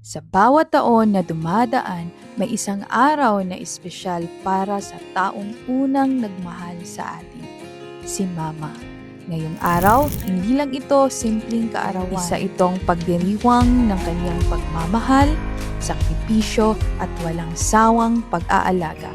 Sa bawat taon na dumadaan, may isang araw na espesyal para sa taong unang nagmahal sa atin, si Mama. Ngayong araw, hindi lang ito simpleng kaarawan. Isa itong pagdiriwang ng kanyang pagmamahal, sakripisyo at walang sawang pag-aalaga.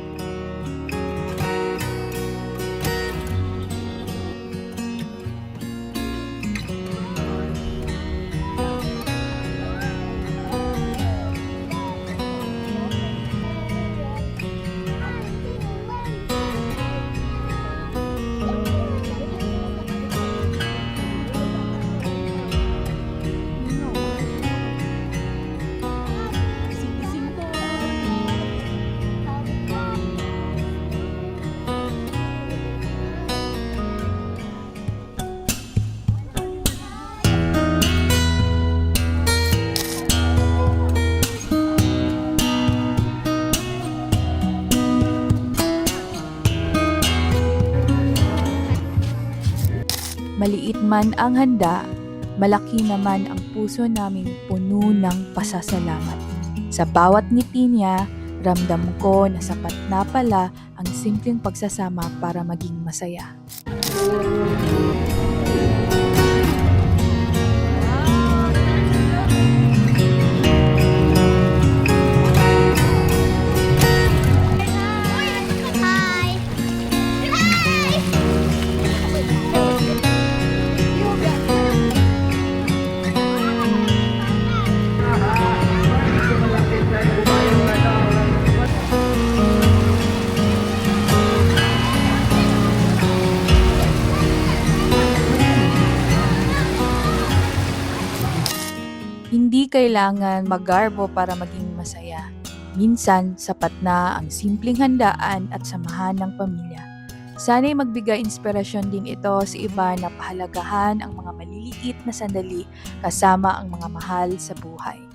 Maliit man ang handa, malaki naman ang puso naming puno ng pasasalamat. Sa bawat ngiti niya, ramdam ko na sapat na pala ang simpleng pagsasama para maging masaya. Hindi kailangan magarbo para maging masaya. Minsan, sapat na ang simpleng handaan at samahan ng pamilya. Sana'y magbigay inspirasyon din ito sa iba na pahalagahan ang mga maliliit na sandali kasama ang mga mahal sa buhay.